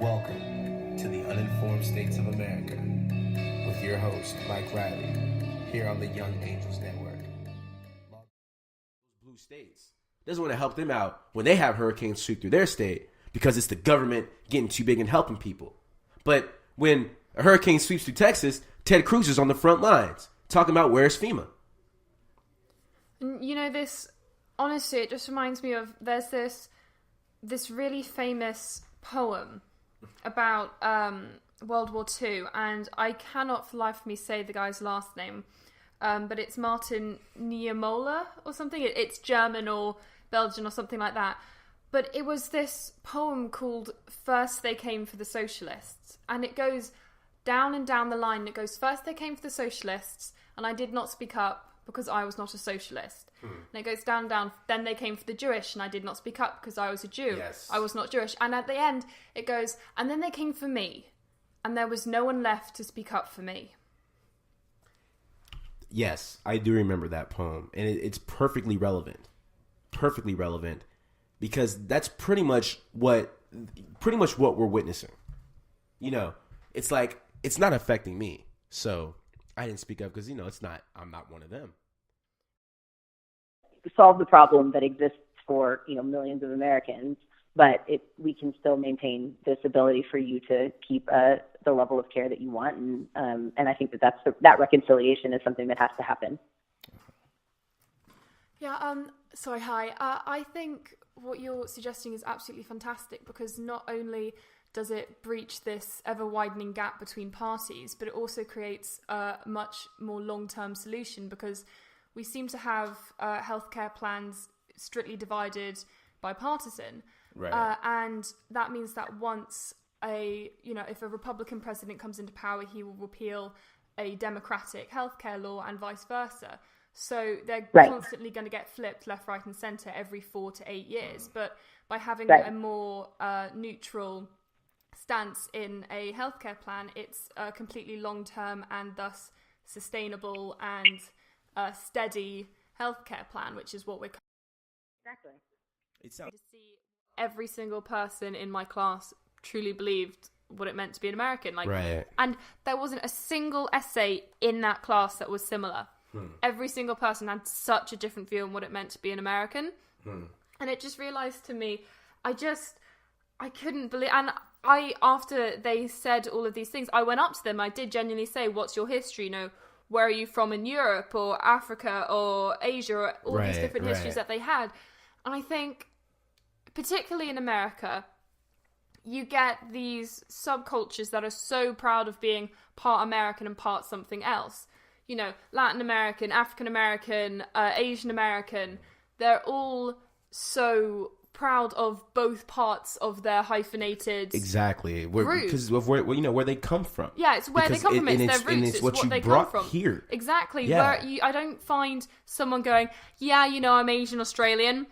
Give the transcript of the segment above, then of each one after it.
Welcome to the Uninformed States of America with your host, Mike Riley, here on the Young Angels Network. Blue states doesn't want to help them out when they have hurricanes sweep through their state because it's the government getting too big and helping people. But when a hurricane sweeps through Texas, Ted Cruz is on the front lines talking about where's FEMA. You know, this, honestly, it just reminds me of, there's this really famous poem about World War II, and I cannot for the life of me say the guy's last name, but it's Martin Niemöller or something. It's German or Belgian or something like that. But it was this poem called First They Came for the Socialists, and it goes down and down the line. It goes, first they came for the socialists, and I did not speak up because I was not a socialist. And it goes down and down. Then they came for the Jewish, and I did not speak up because I was a Jew. Yes. I was not Jewish. And at the end, it goes, and then they came for me, and there was no one left to speak up for me. Yes, I do remember that poem, and it's perfectly relevant. Perfectly relevant, because that's pretty much what we're witnessing. You know, it's like, it's not affecting me, so I didn't speak up because, you know, I'm not one of them. Solve the problem that exists for, you know, millions of Americans, but we can still maintain this ability for you to keep the level of care that you want, and I think that reconciliation is something that has to happen. Yeah, sorry, hi. I think what you're suggesting is absolutely fantastic, because not only does it breach this ever-widening gap between parties, but it also creates a much more long-term solution, because we seem to have healthcare plans strictly divided by partisan. Right. And that means that once if a Republican president comes into power, he will repeal a Democratic healthcare law and vice versa. So they're constantly going to get flipped left, right, and centre every 4 to 8 years. But by having a more neutral stance in a healthcare plan, it's a completely long-term and thus sustainable and steady healthcare plan, which is what we're Exactly. It sounds to see. Every single person in my class truly believed what it meant to be an American. right. And there wasn't a single essay in that class that was similar. Every single person had such a different view on what it meant to be an American. And it just realised to me, I couldn't believe, and after they said all of these things, I went up to them, I did genuinely say, what's your history? You know, where are you from in Europe or Africa or Asia, or all these different histories that they had. And I think, particularly in America, you get these subcultures that are so proud of being part American and part something else. You know, Latin American, African American, Asian American, they're all so proud of both parts of their hyphenated exactly group. Because of where they come from. Yeah, it's where they come from. It's their roots. It's what you they brought come from. here. Exactly. Yeah. I don't find someone going, yeah, you know, I'm Asian Australian.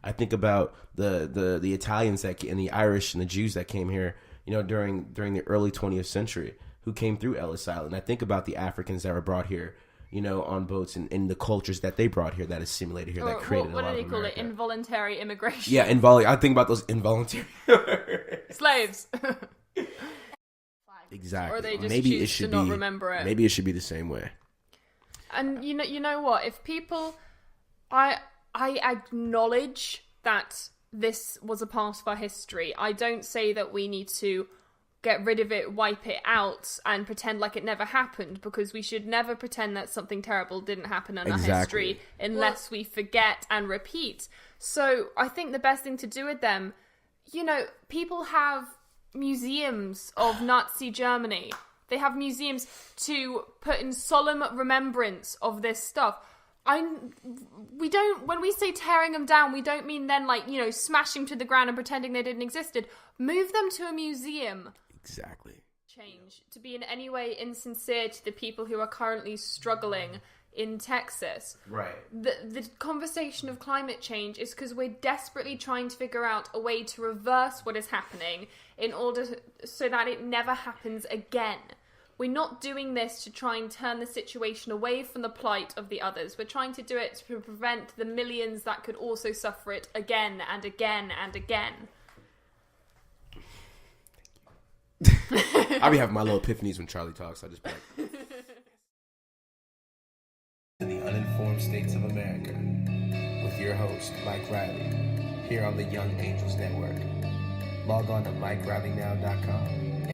I think about the Italians and the Irish and the Jews that came here, you know, during the early 20th century, who came through Ellis Island. I think about the Africans that were brought here, you know, on boats, and the cultures that they brought here, that assimilated here, that created a lot of America. What do they call it? Involuntary immigration. Yeah, I think about those involuntary slaves. Exactly. Or they just maybe choose it should to not be, remember it. Maybe it should be the same way. And you know what? If people, I acknowledge that this was a part of our history. I don't say that we need to get rid of it, wipe it out, and pretend like it never happened, because we should never pretend that something terrible didn't happen in our history unless we forget and repeat. So I think the best thing to do with them, you know, people have museums of Nazi Germany. They have museums to put in solemn remembrance of this stuff. When we say tearing them down, we don't mean then, like, you know, smashing to the ground and pretending they didn't existed. Move them to a museum. Exactly. Change to be in any way insincere to the people who are currently struggling in Texas. Right. The conversation of climate change is because we're desperately trying to figure out a way to reverse what is happening in order so that it never happens again. We're not doing this to try and turn the situation away from the plight of the others. We're trying to do it to prevent the millions that could also suffer it again and again and again. I be having my little epiphanies when Charlie talks. I just be like, To the Uninformed States of America with your host, Mike Riley, here on the Young Angels Network. Log on to MikeRileyNow.com